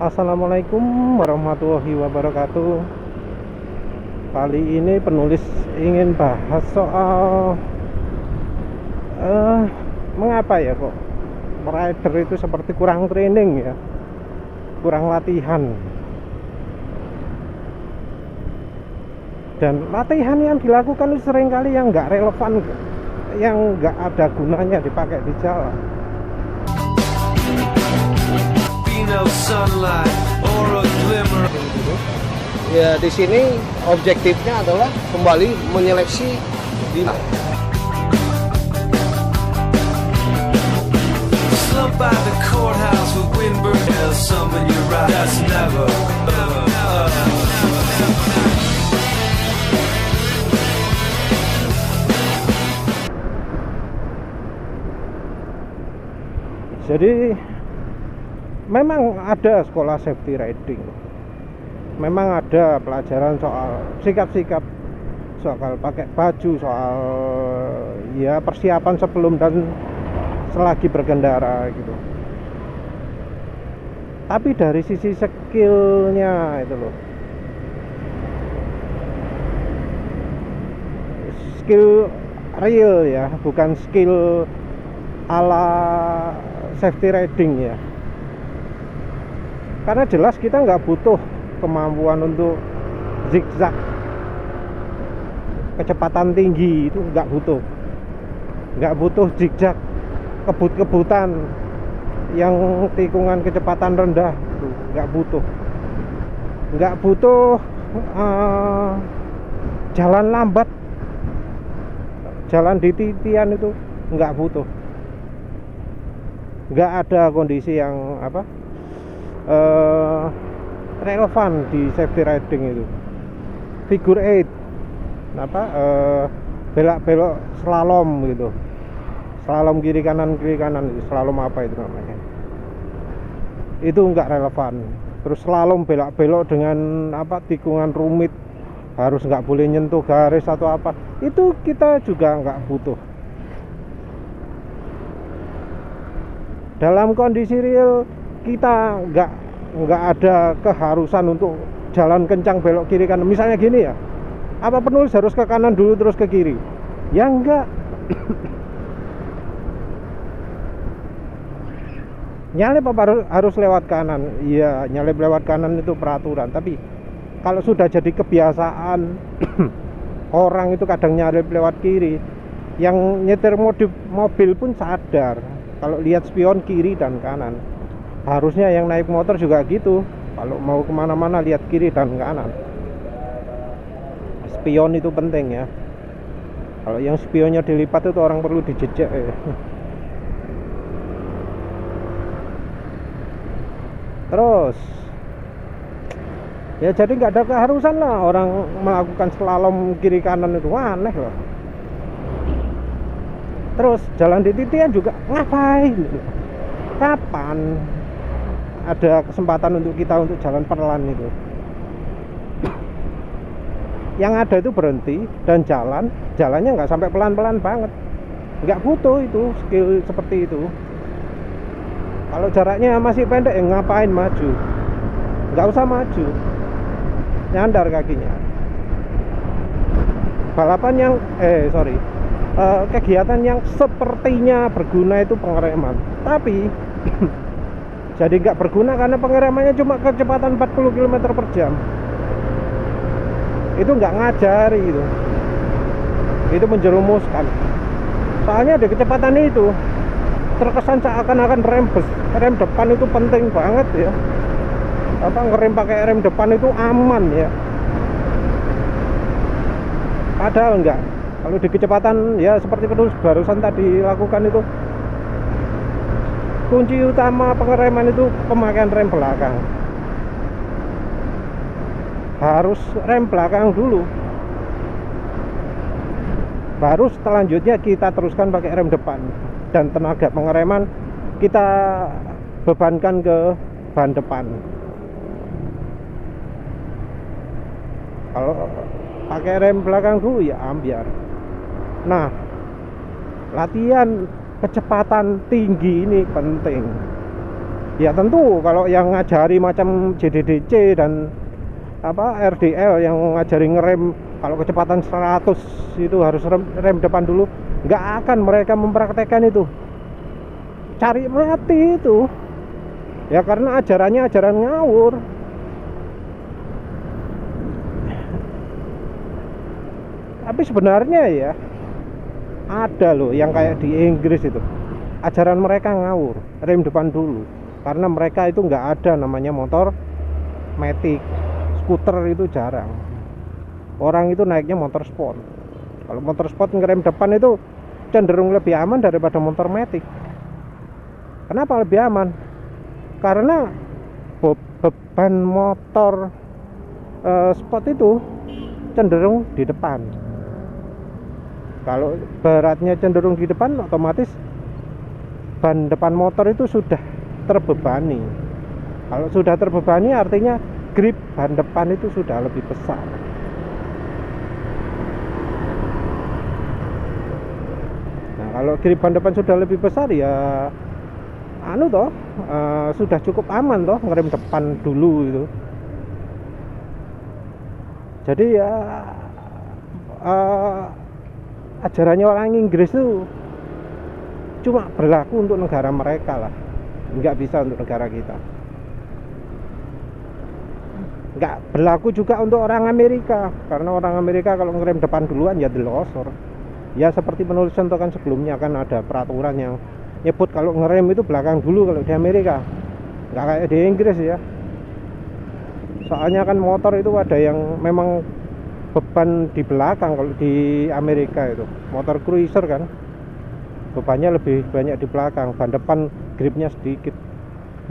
Assalamualaikum warahmatullahi wabarakatuh. Kali ini penulis ingin bahas soal mengapa ya kok rider itu seperti kurang training ya, kurang latihan. Dan latihan yang dilakukan itu seringkali yang nggak relevan, yang nggak ada gunanya dipakai di jalan. Ya, di sini objektifnya adalah kembali menyeleksi di Jadi memang ada sekolah safety riding, memang ada pelajaran soal sikap-sikap, soal pakai baju, soal ya persiapan sebelum dan selagi berkendara gitu. Tapi dari sisi skillnya itu loh, skill real ya, bukan skill ala safety riding ya. Karena jelas kita nggak butuh kemampuan untuk zigzag, kecepatan tinggi itu nggak butuh zigzag, kebut-kebutan yang tikungan kecepatan rendah itu nggak butuh jalan lambat, jalan di titian itu nggak butuh. Nggak ada kondisi yang relevan di safety riding itu. Figure 8 belak-belok slalom gitu, slalom kiri kanan itu, slalom apa itu namanya, itu nggak relevan. Terus slalom belak-belok dengan tikungan rumit, harus nggak boleh nyentuh garis atau apa, itu kita juga nggak butuh. Dalam kondisi real kita nggak ada keharusan untuk jalan kencang belok kiri kanan. Misalnya gini ya, apa penulis harus ke kanan dulu terus ke kiri? Ya enggak. Nyalip apa harus lewat kanan? Iya, nyalip lewat kanan itu peraturan. Tapi kalau sudah jadi kebiasaan orang itu kadang nyalip lewat kiri, yang nyetir mobil pun sadar kalau lihat spion kiri dan kanan. Harusnya yang naik motor juga gitu, kalau mau kemana-mana lihat kiri dan kanan. Spion itu penting ya. Kalau yang spionnya dilipat itu orang perlu dijejak ya. Terus ya jadi nggak ada keharusan lah orang melakukan slalom kiri kanan itu, aneh loh. Terus jalan di titian juga ngapain? Kapan ada kesempatan untuk kita untuk jalan pelan itu? Yang ada itu berhenti dan jalannya nggak sampai pelan-pelan banget. Nggak butuh itu skill seperti itu. Kalau jaraknya masih pendek, ngapain maju? Nggak usah maju, nyandar kakinya. Balapan yang kegiatan yang sepertinya berguna itu pengereman, tapi jadi nggak berguna karena pengeremannya cuma kecepatan 40 km per jam. Itu nggak ngajari itu menjerumuskan. Soalnya di kecepatan itu terkesan seakan-akan rem depan itu penting banget ya. Ngerem pakai rem depan itu aman ya, padahal enggak. Kalau di kecepatan ya seperti penulis barusan tadi lakukan itu, kunci utama pengereman itu pemakaian rem belakang. Harus rem belakang dulu, baru selanjutnya kita teruskan pakai rem depan. Dan tenaga pengereman kita bebankan ke ban depan. Kalau pakai rem belakang dulu ya ambiar. Nah, latihan kecepatan tinggi ini penting. Ya tentu kalau yang ngajari macam JDDC dan RDL yang ngajari ngerem kalau kecepatan 100 itu harus rem depan dulu, nggak akan mereka mempraktekkan itu. Cari mati itu. Ya karena ajarannya ajaran ngawur. Tapi sebenarnya ya ada loh yang kayak di Inggris itu. Ajaran mereka ngawur, rem depan dulu. Karena mereka itu nggak ada namanya motor matic, skuter itu jarang. Orang itu naiknya motor sport. Kalau motor sport ngerem depan itu cenderung lebih aman daripada motor matic. Kenapa lebih aman? Karena beban motor sport itu cenderung di depan. Kalau beratnya cenderung di depan, otomatis ban depan motor itu sudah terbebani. Kalau sudah terbebani artinya grip ban depan itu sudah lebih besar. Nah, kalau grip ban depan sudah lebih besar ya sudah cukup aman toh ngerem depan dulu itu. Jadi ya ajarannya orang Inggris itu cuma berlaku untuk negara mereka lah, nggak bisa untuk negara kita. Nggak berlaku juga untuk orang Amerika, karena orang Amerika kalau ngerem depan duluan ya delosor. Ya seperti penulis contohkan sebelumnya kan ada peraturan yang nyebut kalau ngerem itu belakang dulu kalau di Amerika, nggak kayak di Inggris ya. Soalnya kan motor itu ada yang memang beban di belakang. Kalau di Amerika itu motor cruiser kan bebannya lebih banyak di belakang, ban depan gripnya sedikit.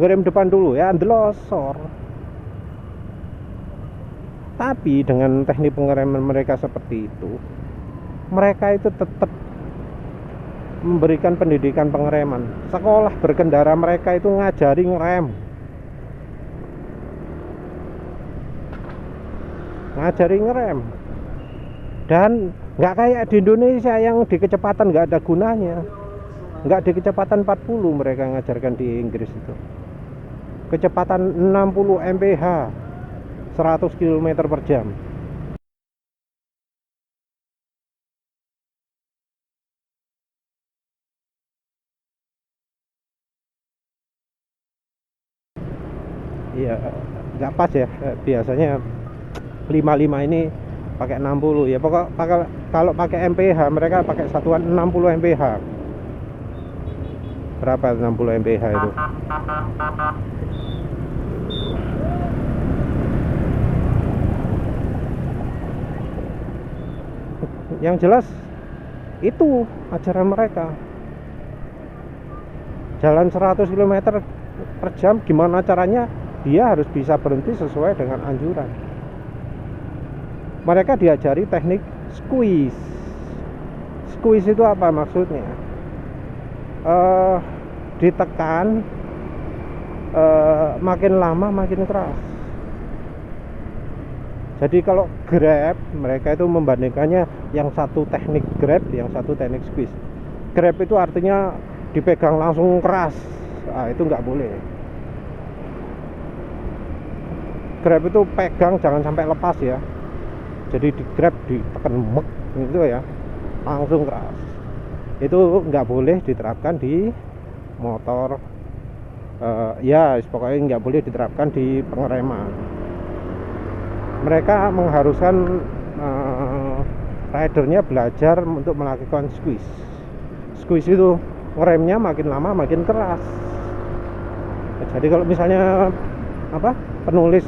Ngerem depan dulu ya delosor. Tapi dengan teknik pengereman mereka seperti itu, mereka itu tetap memberikan pendidikan pengereman. Sekolah berkendara mereka itu ngajari ngerem, dan nggak kayak di Indonesia yang di kecepatan nggak ada gunanya. Nggak di kecepatan 40 mereka ngajarkan di Inggris itu. Kecepatan 60 mph 100 km per jam. Iya, nggak pas ya. Biasanya 55 ini pakai 60 ya. Kalau pakai mph mereka pakai satuan 60 mph. Berapa 60 mph itu? Yang jelas itu ajaran mereka. Jalan 100 km per jam, gimana caranya dia harus bisa berhenti sesuai dengan anjuran. Mereka diajari teknik squeeze. Squeeze itu apa maksudnya? Ditekan, makin lama makin keras. Jadi kalau grab, mereka itu membandingkannya yang satu teknik grab, yang satu teknik squeeze. Grab itu artinya dipegang langsung keras. Nah, itu nggak boleh. Grab itu pegang jangan sampai lepas ya. Jadi di grab ditekan mek gitu ya, langsung keras. Itu nggak boleh diterapkan di motor. Ya pokoknya nggak boleh diterapkan di pengereman. Mereka mengharuskan ridernya belajar untuk melakukan squeeze. Squeeze itu ngeremnya makin lama makin keras. Jadi kalau misalnya penulis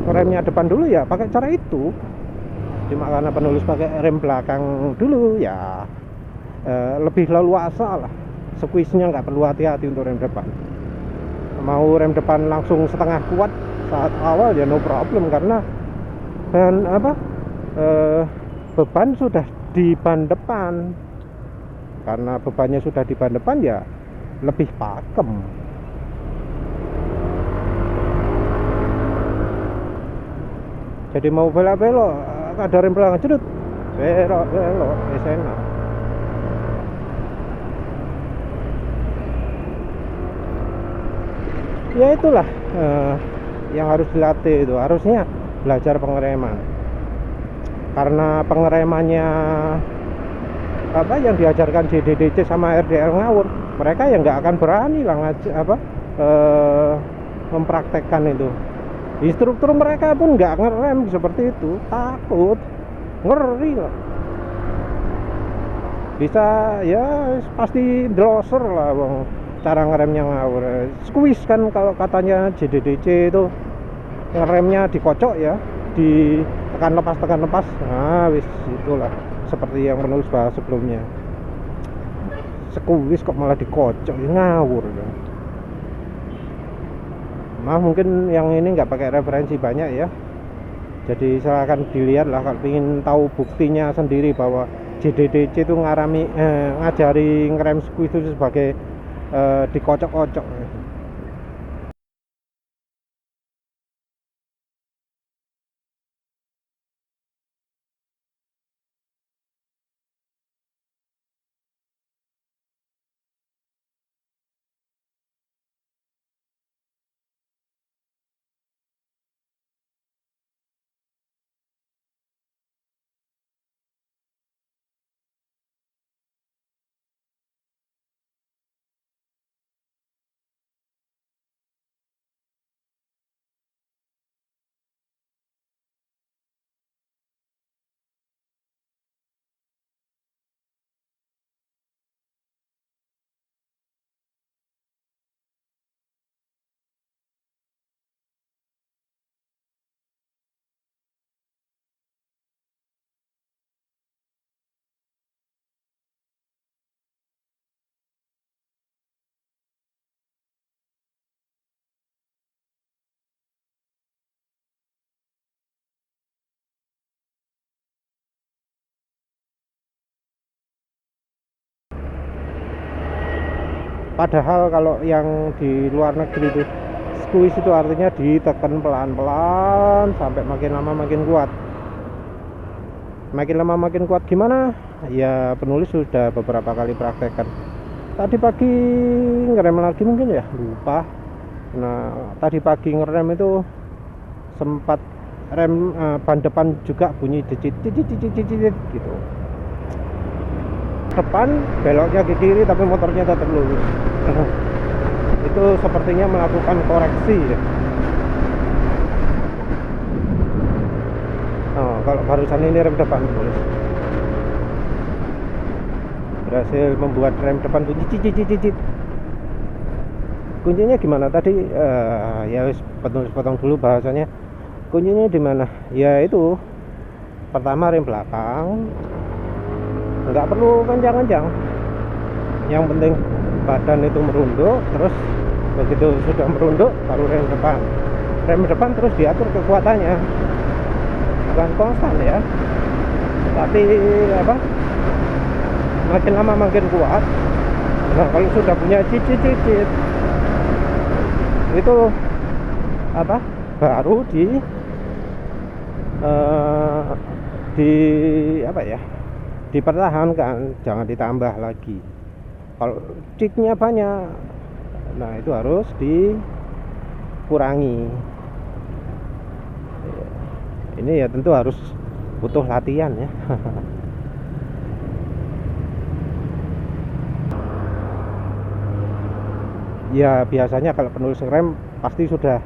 remnya depan dulu ya pakai cara itu. Cuma karena penulis pakai rem belakang dulu ya lebih leluasa lah. Squeeze-nya nggak perlu hati-hati untuk rem depan. Mau rem depan langsung setengah kuat saat awal ya no problem, karena beban sudah di ban depan. Karena bebannya sudah di ban depan ya lebih pakem. Jadi mau belok-belok ada rem belakang cedut, belok enak. Ya itulah yang harus dilatih, itu harusnya belajar pengereman, karena pengeremannya apa yang diajarkan di DDC sama RDL ngawur, mereka yang nggak akan berani lah mempraktekkan itu. Instruktur mereka pun nggak ngerem seperti itu, takut, ngeri lah. Bisa ya pasti deloser lah bang, cara ngeremnya ngawur. Squeeze kan kalau katanya JDDC itu ngeremnya dikocok ya, ditekan lepas. Nah wis itulah seperti yang menulis bahas sebelumnya. Squeeze kok malah dikocok, ya ngawur kan. Mungkin yang ini nggak pakai referensi banyak ya, jadi silakan dilihat lah kalau ingin tahu buktinya sendiri bahwa JDDC itu ngajari ngerem squeeze itu sebagai dikocok-kocok. Padahal kalau yang di luar negeri itu squeeze itu artinya ditekan pelan-pelan sampai makin lama makin kuat. Makin lama makin kuat gimana? Ya penulis sudah beberapa kali praktekkan. Tadi pagi ngerem lagi mungkin ya, lupa. Nah tadi pagi ngerem itu sempat rem ban depan juga bunyi cicit gitu. Depan beloknya ke kiri tapi motornya tetap lurus. Itu sepertinya melakukan koreksi ya. Kalau barusan ini rem depan tulis berhasil membuat rem depan bunyi cicit. Kuncinya gimana tadi? Ya penulis potong dulu bahasanya. Kuncinya di mana? Ya itu pertama rem belakang, nggak perlu kencang-kencang, yang penting badan itu merunduk. Terus begitu sudah merunduk baru rem depan terus diatur kekuatannya, bukan konstan ya, tapi apa, makin lama makin kuat. Nah kalau sudah punya cicit itu apa, baru apa ya, dipertahankan, jangan ditambah lagi. Kalau ciknya banyak, nah itu harus dikurangi. Ini ya tentu harus butuh latihan ya. Ya biasanya kalau penulis ngerem pasti sudah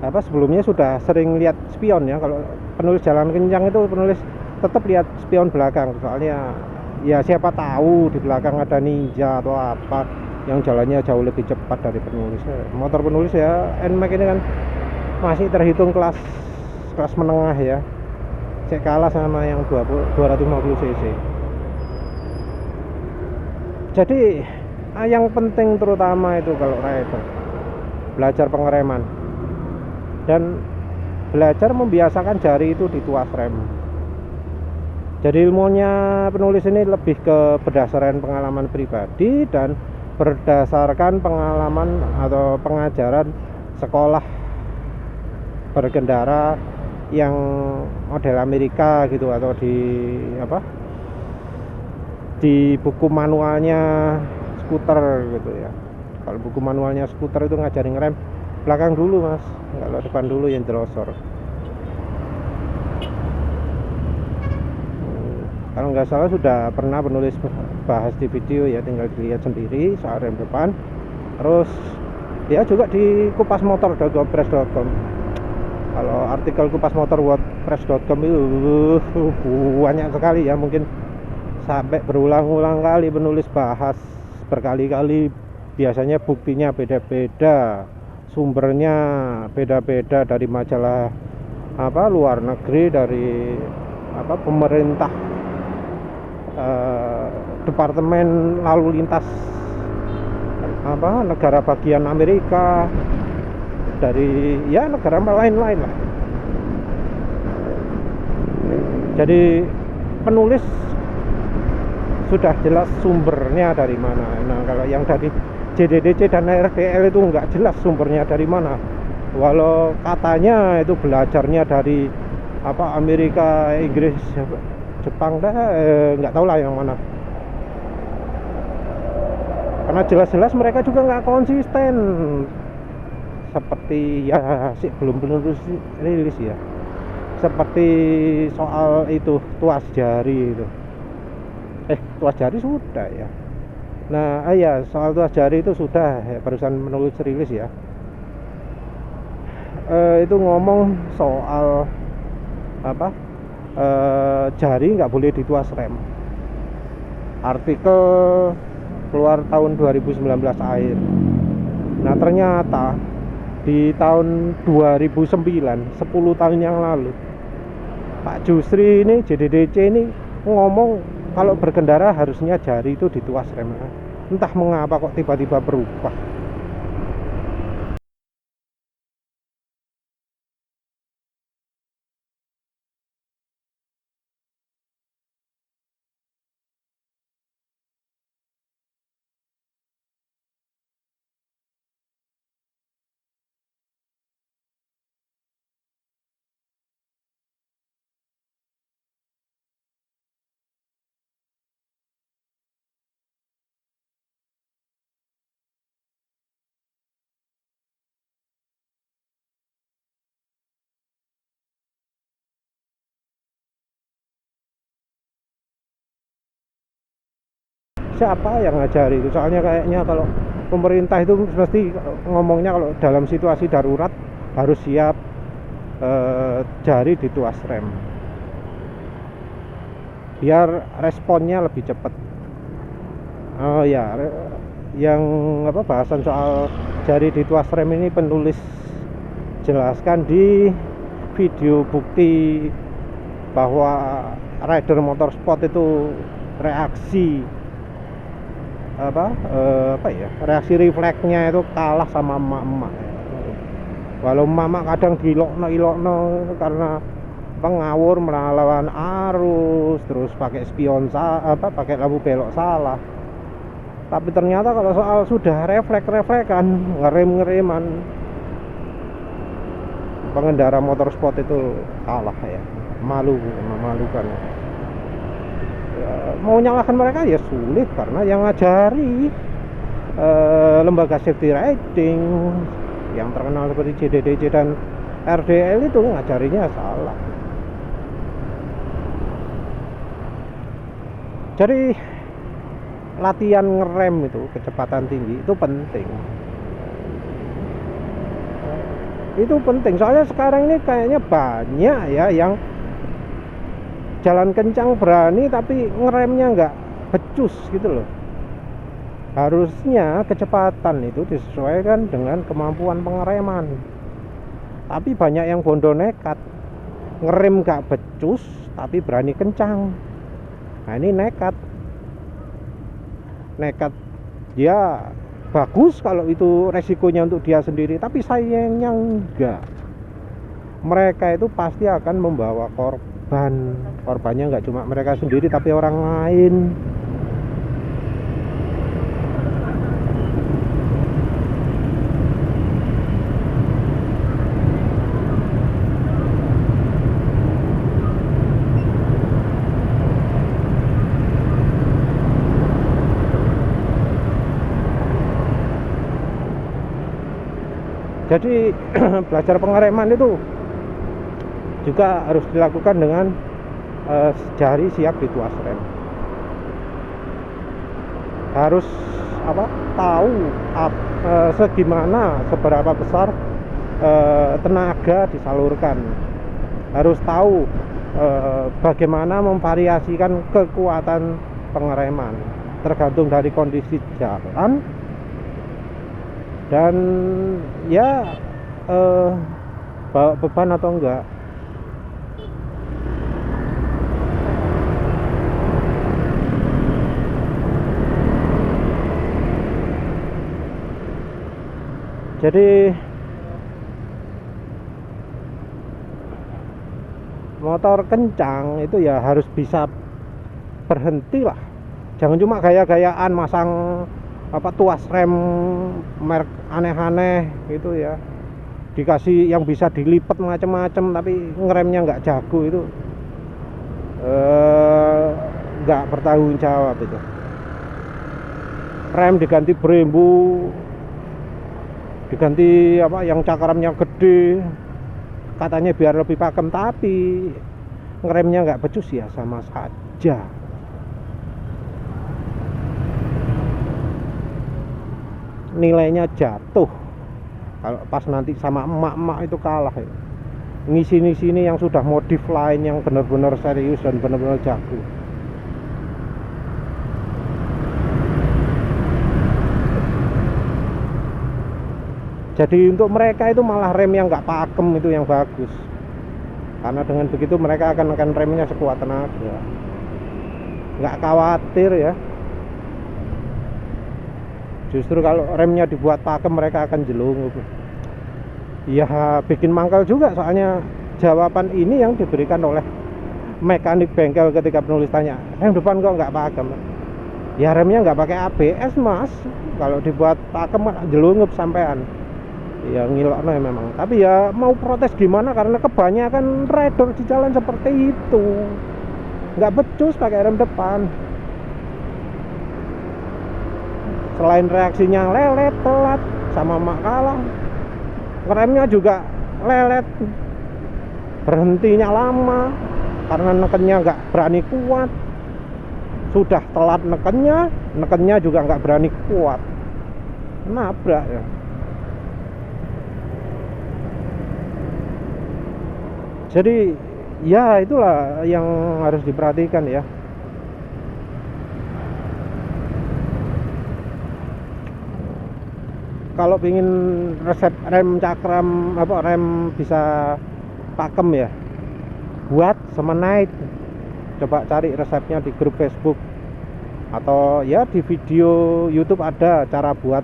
apa, sebelumnya sudah sering lihat spion ya. Kalau penulis jalan kencang itu penulis tetap lihat spion belakang, soalnya ya siapa tahu di belakang ada ninja atau apa yang jalannya jauh lebih cepat dari penulis. Motor penulis ya NMAX ini kan masih terhitung kelas menengah ya, saya kalah sama yang 250 cc. Jadi yang penting terutama itu kalau rider belajar pengereman dan belajar membiasakan jari itu di tuas rem. Jadi ilmunya penulis ini lebih ke berdasarkan pengalaman pribadi dan berdasarkan pengalaman atau pengajaran sekolah berkendara yang model Amerika gitu, atau di apa, di buku manualnya skuter gitu ya. Kalau buku manualnya skuter itu ngajarin ngerem belakang dulu mas, kalau depan dulu yang jelosor. Kalau nggak salah sudah pernah penulis bahas di video ya, tinggal dilihat sendiri soal rem depan. Terus ya juga di kupasmotor.wordpress.com. Kalau artikel kupasmotor.wordpress.com itu banyak sekali ya, mungkin sampai berulang-ulang kali penulis bahas berkali-kali. Biasanya buktinya beda-beda, sumbernya beda-beda, dari majalah luar negeri, dari pemerintah, departemen lalu lintas negara bagian Amerika, dari ya negara lain-lain lah. Jadi penulis sudah jelas sumbernya dari mana. Nah, kalau yang dari JDDC dan RDL itu nggak jelas sumbernya dari mana. Walau katanya itu belajarnya dari Amerika, Inggris, Jepang, nggak tahu lah yang mana. Karena jelas-jelas mereka juga nggak konsisten. Seperti ya sih belum rilis ya. Seperti soal itu tuas jari itu. Tuas jari sudah ya. Nah, ya soal tuas jari itu sudah ya, barusan menulis rilis ya. Itu ngomong soal jari nggak boleh dituas rem. Artikel keluar tahun 2019 akhir. Nah, ternyata di tahun 2009, 10 tahun yang lalu, Pak Jusri ini, JDDC ini ngomong kalau berkendara harusnya jari itu dituas rem. Entah mengapa kok tiba-tiba berubah. Siapa yang ngajari itu? Soalnya kayaknya kalau pemerintah itu mesti ngomongnya kalau dalam situasi darurat harus siap jari dituas rem biar responnya lebih cepat. Oh ya, yang bahasan soal jari dituas rem ini penulis jelaskan di video bukti bahwa rider motorsport itu reaksi reaksi refleksnya itu kalah sama emak-emak. Walau emak-emak kadang dilokno karena pengawur melawan arus, terus pakai spion pakai lampu belok salah. Tapi ternyata kalau soal sudah refleks-reflekan, ngerem-ngereman, pengendara motorsport itu kalah ya, memalukan. Mau nyalahkan mereka ya sulit, karena yang ngajari lembaga safety riding yang terkenal seperti JDDC dan RDL itu ngajarinya salah. Jadi latihan ngerem itu kecepatan tinggi itu penting. Itu penting, soalnya sekarang ini kayaknya banyak ya yang jalan kencang berani tapi ngeremnya nggak becus gitu loh. Harusnya kecepatan itu disesuaikan dengan kemampuan pengereman. Tapi banyak yang bondo nekat, ngerem nggak becus tapi berani kencang. Nah ini nekat dia bagus kalau itu resikonya untuk dia sendiri, tapi sayangnya enggak. Mereka itu pasti akan membawa korbannya nggak cuma mereka sendiri tapi orang lain. Jadi belajar pengereman itu juga harus dilakukan dengan jari siap di tuas rem. Harus tahu seberapa besar tenaga disalurkan. Harus tahu bagaimana memvariasikan kekuatan pengereman tergantung dari kondisi jalan dan ya bawa beban atau enggak. Jadi motor kencang itu ya harus bisa berhenti lah. Jangan cuma gaya-gayaan masang tuas rem merek aneh-aneh gitu ya. Dikasih yang bisa dilipat macam-macam tapi ngeremnya nggak jago, itu nggak bertanggung jawab itu. Rem diganti Brembo, diganti yang cakramnya gede, katanya biar lebih pakem, tapi ngeremnya nggak becus ya sama saja. Nilainya jatuh kalau pas nanti sama emak-emak itu kalah ya. Ngisi yang sudah modif lain yang benar-benar serius dan benar-benar jago. Jadi untuk mereka itu malah rem yang nggak pakem itu yang bagus, karena dengan begitu mereka akan remnya sekuat tenaga, nggak khawatir ya. Justru kalau remnya dibuat pakem mereka akan jelungup. Ya bikin mangkal juga, soalnya jawaban ini yang diberikan oleh mekanik bengkel ketika penulis tanya, rem depan kok nggak pakem? Ya remnya nggak pakai ABS mas, kalau dibuat pakem jelungup sampean. Ya ngilokno ya memang, tapi ya mau protes gimana, karena kebanyakan rider di jalan seperti itu nggak becus pakai rem depan. Selain reaksinya lelet, telat, sama mak kalah, remnya juga lelet, berhentinya lama karena nekennya nggak berani kuat. Sudah telat nekennya juga nggak berani kuat, nabrak ya. Jadi ya itulah yang harus diperhatikan ya. Kalau ingin resep rem cakram rem bisa pakem ya, buat Semenite. Coba cari resepnya di grup Facebook atau ya di video YouTube ada cara buat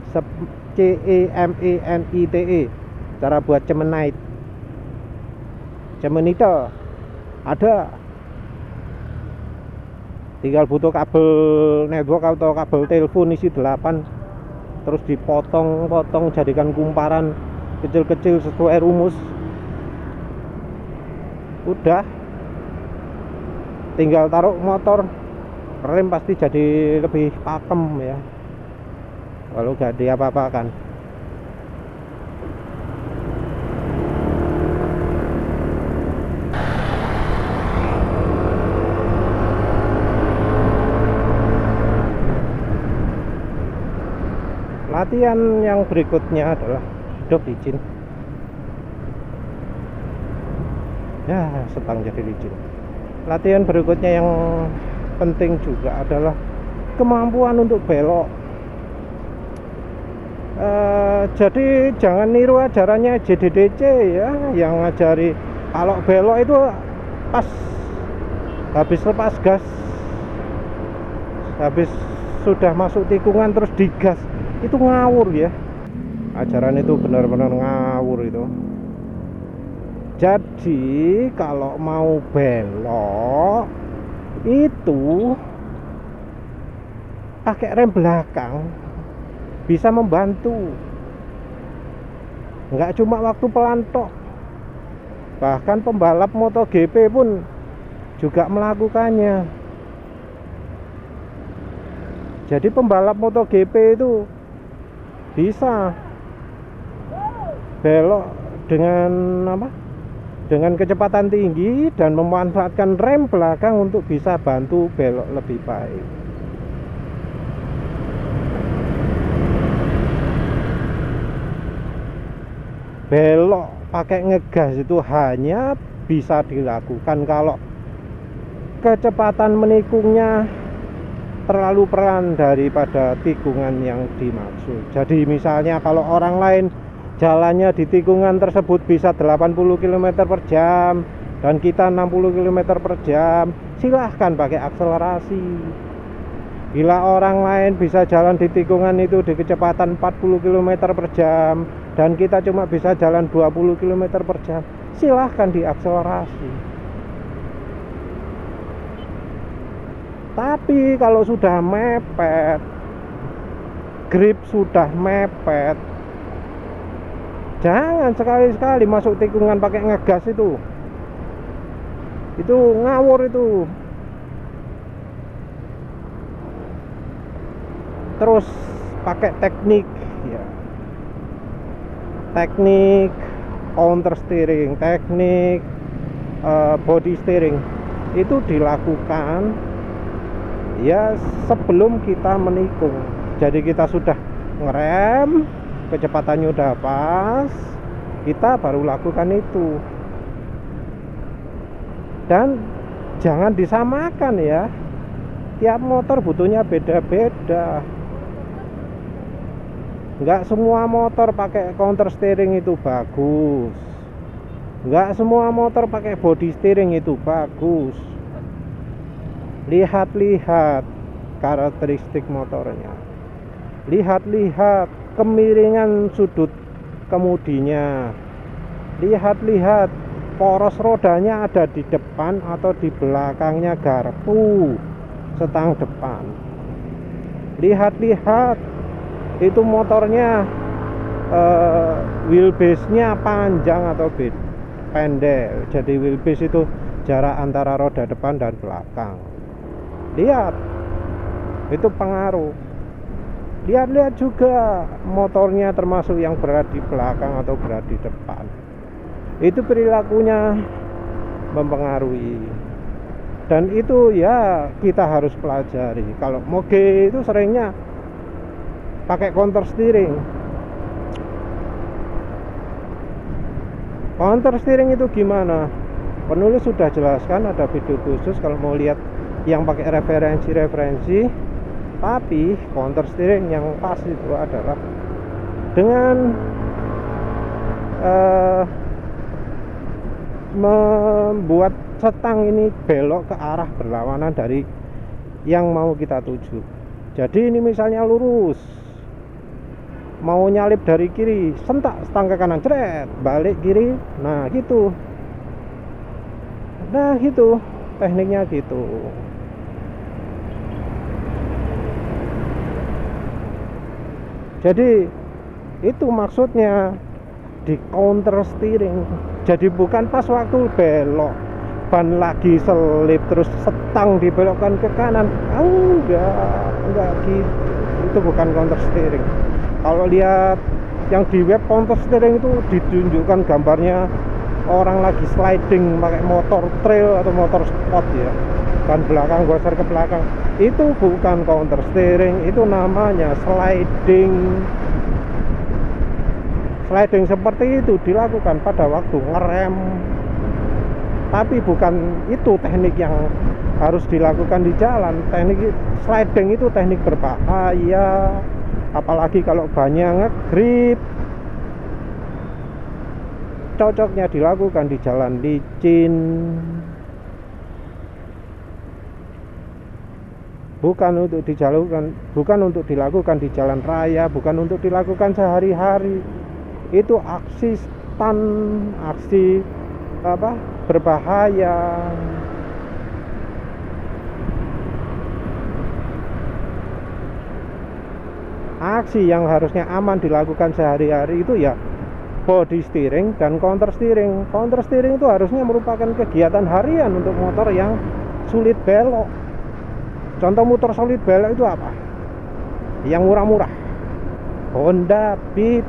CEMENITE, cara buat Semenite ada. Tinggal butuh kabel network atau kabel telepon isi 8, terus dipotong-potong jadikan kumparan kecil-kecil sesuai rumus. Udah, tinggal taruh motor, rem pasti jadi lebih pakem ya, kalau gak diapa-apakan. Latihan yang berikutnya adalah dok licin. Ya, setang jadi licin. Latihan berikutnya yang penting juga adalah kemampuan untuk belok. Jadi jangan niru ajarannya JDDC ya, yang ngajari kalau belok itu pas habis lepas gas, habis sudah masuk tikungan terus digas, itu ngawur ya. Ajaran itu benar-benar ngawur itu. Jadi kalau mau belok itu pakai rem belakang bisa membantu. Nggak cuma waktu pelan tok, bahkan pembalap MotoGP pun juga melakukannya. Jadi pembalap MotoGP itu bisa belok dengan apa? Dengan kecepatan tinggi dan memanfaatkan rem belakang untuk bisa bantu belok lebih baik. Belok pakai ngegas itu hanya bisa dilakukan kalau kecepatan menikungnya terlalu pelan daripada tikungan yang dimaksud. Jadi misalnya kalau orang lain jalannya di tikungan tersebut bisa 80 km per jam dan kita 60 km per jam, silahkan pakai akselerasi. Bila orang lain bisa jalan di tikungan itu di kecepatan 40 km per jam dan kita cuma bisa jalan 20 km per jam, silahkan diakselerasi. Tapi kalau sudah mepet, grip sudah mepet, jangan sekali-sekali masuk tikungan pakai ngegas itu ngawur itu. Terus pakai teknik ya, teknik counter steering, teknik body steering itu dilakukan ya sebelum kita menikung. Jadi kita sudah ngerem, kecepatannya udah pas, kita baru lakukan itu. Dan jangan disamakan ya, tiap motor butuhnya beda-beda. Nggak semua motor pakai counter steering itu bagus, nggak semua motor pakai body steering itu bagus. Lihat-lihat karakteristik motornya, lihat-lihat kemiringan sudut kemudinya, lihat-lihat poros rodanya ada di depan atau di belakangnya garpu setang depan. Lihat-lihat itu motornya wheelbase-nya panjang atau pendek. Jadi wheelbase itu jarak antara roda depan dan belakang. Lihat, itu pengaruh. Lihat-lihat juga motornya termasuk yang berada di belakang atau berada di depan. Itu perilakunya mempengaruhi. Dan itu ya kita harus pelajari. Kalau moge itu seringnya pakai counter steering. Counter steering itu gimana? Penulis sudah jelaskan, ada video khusus kalau mau lihat yang pakai referensi. Tapi counter steering yang pas itu adalah dengan membuat setang ini belok ke arah berlawanan dari yang mau kita tuju. Jadi ini misalnya lurus, mau nyalip dari kiri, sentak setang ke kanan, ceret, balik kiri. Nah gitu tekniknya gitu. Jadi itu maksudnya di counter steering. Jadi bukan pas waktu belok ban lagi selip terus setang dibelokkan ke kanan. Enggak gitu. Itu bukan counter steering. Kalau lihat yang di web counter steering itu ditunjukkan gambarnya orang lagi sliding pakai motor trail atau motor sport ya, ban belakang geser ke belakang. Itu bukan counter steering, itu namanya sliding. Sliding seperti itu dilakukan pada waktu ngerem. Tapi bukan itu teknik yang harus dilakukan di jalan. Teknik sliding itu teknik berbahaya, apalagi kalau bannya ngegrip. Cocoknya dilakukan di jalan licin, bukan untuk dilakukan di jalan raya, bukan untuk dilakukan sehari-hari. Itu aksi stunt, aksi berbahaya. Aksi yang harusnya aman dilakukan sehari-hari itu ya body steering dan counter steering. Counter steering itu harusnya merupakan kegiatan harian untuk motor yang sulit belok. Contoh motor sulit belok itu apa? Yang murah-murah, Honda Beat,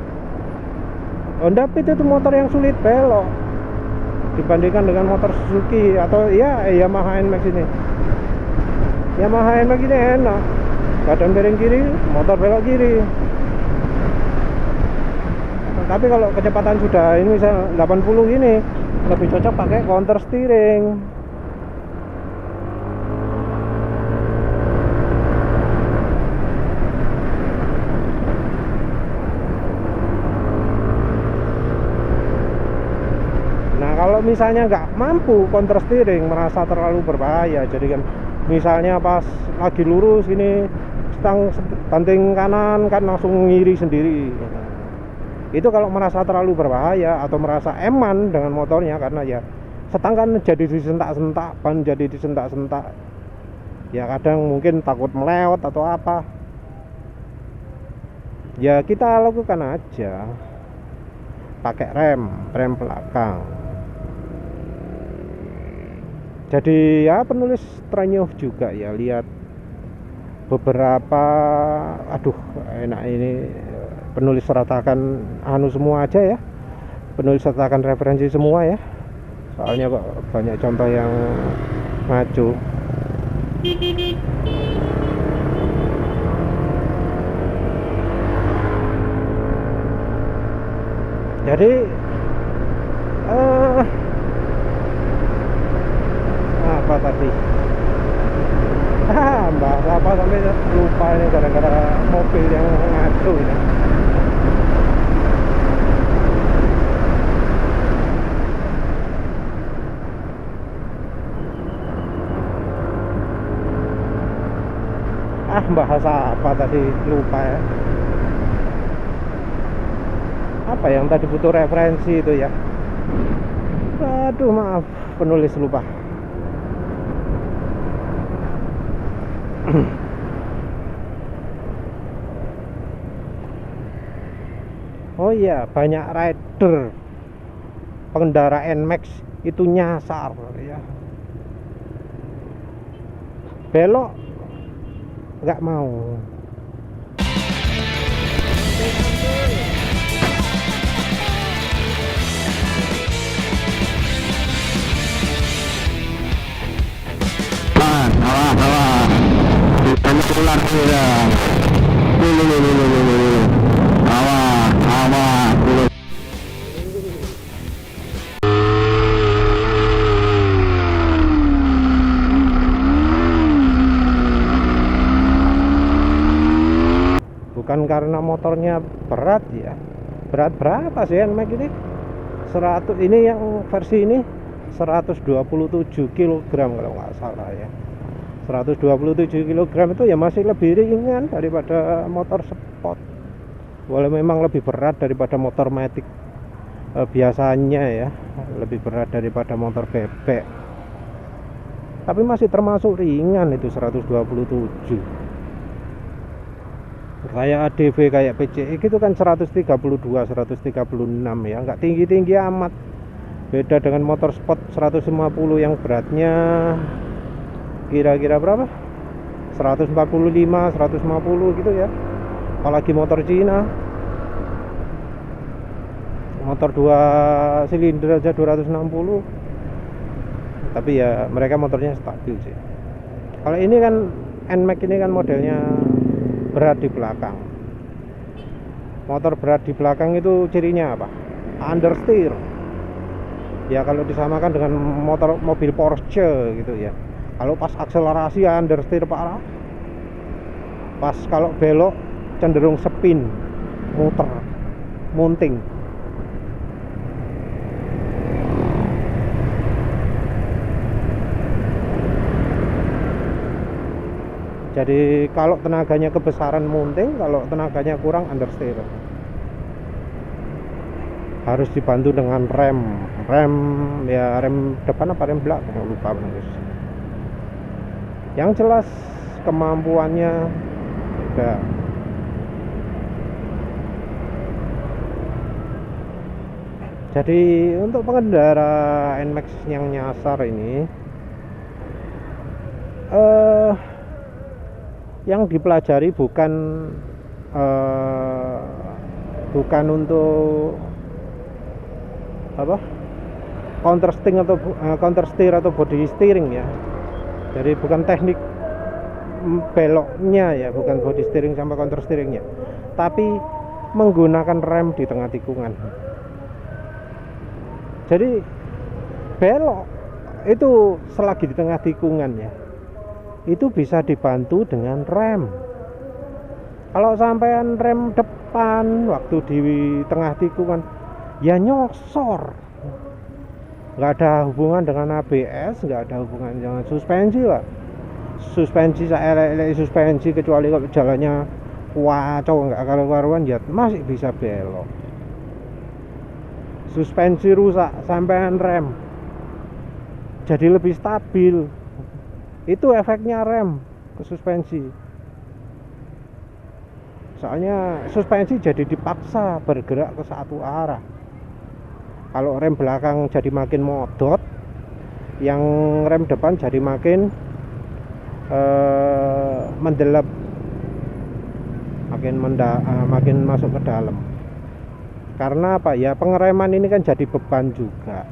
Honda Fit itu motor yang sulit belok dibandingkan dengan motor Suzuki atau ya Yamaha NMAX ini. Yamaha NMAX ini enak, badan miring kiri, motor belok kiri. Tapi kalau kecepatan sudah ini misal 80 gini, lebih cocok pakai counter steering. Nah kalau misalnya nggak mampu counter steering, merasa terlalu berbahaya, jadi kan misalnya pas lagi lurus ini stang banting kanan kan langsung ngiri sendiri. Itu kalau merasa terlalu berbahaya atau merasa eman dengan motornya, karena ya setang kan jadi disentak-sentak, ban jadi disentak-sentak, ya kadang mungkin takut melewat atau apa, ya kita lakukan aja pakai rem belakang. Jadi ya penulis Trenyuh juga ya, lihat beberapa, aduh enak ini, penulis sertakan anu semua aja ya, penulis sertakan referensi semua ya, soalnya kok banyak contoh yang ngaco. Jadi apa tadi, mbak apa sampai lupa ini gara-gara mobil yang ngaco ini. Bahasa apa tadi lupa ya, apa yang tadi butuh referensi itu ya, aduh maaf penulis lupa. Oh iya, banyak rider pengendara NMAX itu nyasar ya, belok nggak mau. Awas bukan ular ya, awas. Bukan karena motornya berat ya. Berat berapa sih NMAX ini? 100, ini yang versi ini 127 kg kalau nggak salah ya. 127 kg itu ya masih lebih ringan daripada motor sport. Walau memang lebih berat daripada motor matic biasanya ya, lebih berat daripada motor bebek. Tapi masih termasuk ringan itu 127. Kayak ADV, kayak PCX itu kan 132, 136 ya, nggak tinggi-tinggi amat. Beda dengan motor sport 150 yang beratnya kira-kira berapa? 145, 150 gitu ya. Apalagi motor Cina, motor 2 silinder aja 260. Tapi ya mereka motornya stabil sih. Kalau ini kan NMAX ini kan modelnya berat di belakang. Motor berat di belakang itu cirinya apa? Understeer. Ya kalau disamakan dengan mobil Porsche gitu ya. Kalau pas akselerasi ya understeer parah. Pas kalau belok cenderung spin, muter, munting. Jadi kalau tenaganya kebesaran munting, kalau tenaganya kurang understeer. Harus dibantu dengan rem ya, rem depan apa rem belakang lupa bagus. Yang jelas kemampuannya enggak. Jadi untuk pengendara NMAX yang nyasar ini yang dipelajari bukan untuk apa, counter steer atau body steering ya. Jadi bukan teknik beloknya ya, bukan body steering sama counter steeringnya, tapi menggunakan rem di tengah tikungan. Jadi belok itu selagi di tengah tikungan ya, itu bisa dibantu dengan rem. Kalau sampean rem depan waktu di tengah tikungan, ya nyosor. Nggak ada hubungan dengan ABS, nggak ada hubungan dengan suspensi lah. Suspensi saya suspensi, kecuali kalau jalannya kacau nggak karu-karuan ya masih bisa belok. Suspensi rusak sampean rem jadi lebih stabil, itu efeknya rem ke suspensi. Soalnya suspensi jadi dipaksa bergerak ke satu arah. Kalau rem belakang jadi makin modot, yang rem depan jadi makin mendelep, makin masuk ke dalam. Karena apa ya, pengereman ini kan jadi beban juga.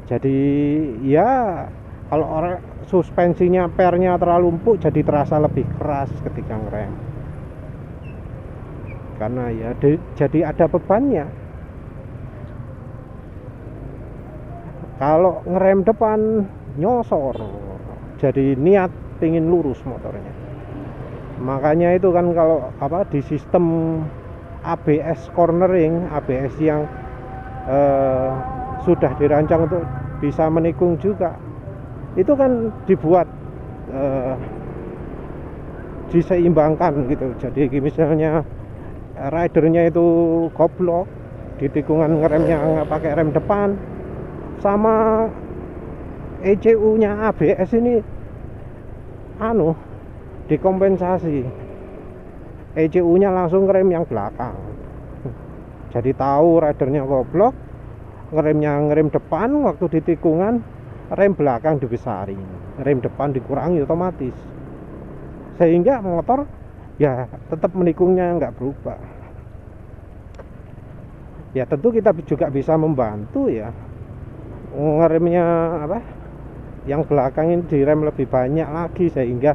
Jadi ya kalau orang suspensinya pernya terlalu empuk, jadi terasa lebih keras ketika ngerem. Karena ya jadi ada bebannya. Kalau ngerem depan nyosor, jadi niat pingin lurus motornya. Makanya itu kan kalau apa di sistem ABS cornering, ABS yang sudah dirancang untuk bisa menikung juga, itu kan dibuat diseimbangkan gitu. Jadi misalnya ridernya itu goblok, di tikungan ngeremnya nggak pakai rem depan, sama ECU nya ABS ini dikompensasi, ECU nya langsung ngerem yang belakang. Jadi tahu ridernya goblok, ngerem depan, waktu di tikungan rem belakang dibesarin, rem depan dikurangi otomatis, sehingga motor ya tetap menikungnya nggak berubah. Ya tentu kita juga bisa membantu ya, ngeremnya apa, yang belakang ini direm lebih banyak lagi sehingga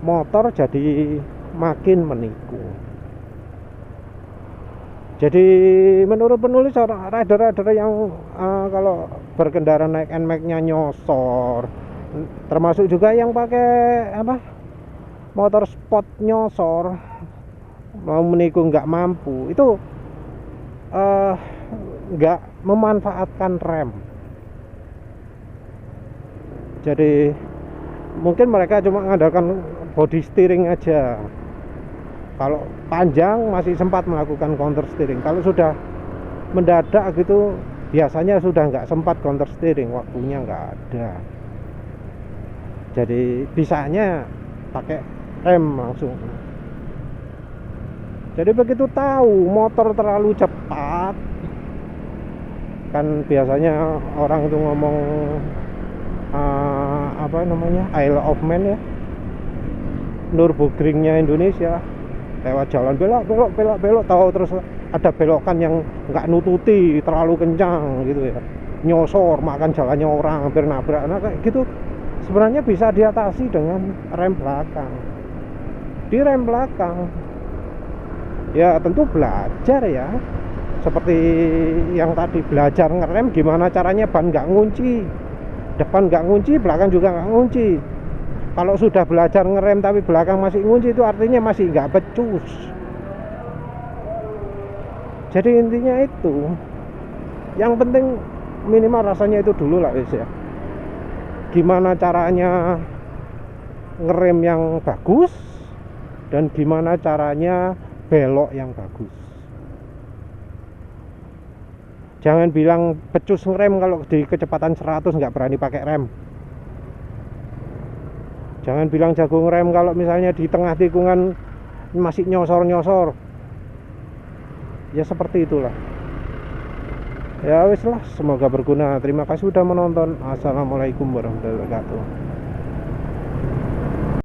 motor jadi makin menikung. Jadi menurut penulis, rider-rider yang kalau berkendara naik NMAX-nya nyosor, termasuk juga yang pakai apa, motor sport nyosor, mau menikung nggak mampu, itu nggak memanfaatkan rem. Jadi mungkin mereka cuma mengandalkan body steering aja. Kalau panjang masih sempat melakukan counter steering. Kalau sudah mendadak gitu, biasanya sudah nggak sempat counter steering, waktunya nggak ada. Jadi bisanya pakai rem langsung. Jadi begitu tahu motor terlalu cepat, kan biasanya orang itu ngomong apa namanya, Isle of Man ya, Nürburgringnya Indonesia, lewat jalan belok, tahu terus ada belokan yang nggak nututi, terlalu kencang gitu ya, nyosor makan jalannya orang, hampir nabrak. Nah kayak gitu sebenarnya bisa diatasi dengan rem belakang. Di rem belakang ya tentu belajar ya, seperti yang tadi belajar ngerem gimana caranya ban nggak ngunci, depan nggak ngunci, belakang juga nggak ngunci. Kalau sudah belajar ngerem tapi belakang masih ngunci, itu artinya masih nggak becus. Jadi intinya itu, yang penting minimal rasanya itu dulu lah guys ya. Gimana caranya ngerem yang bagus, dan gimana caranya belok yang bagus. Jangan bilang becus ngerem kalau di kecepatan 100 nggak berani pakai rem. Jangan bilang jago ngerem kalau misalnya di tengah tikungan masih nyosor-nyosor. Ya seperti itulah. Ya wis lah, semoga berguna. Terima kasih sudah menonton. Assalamualaikum warahmatullahi wabarakatuh.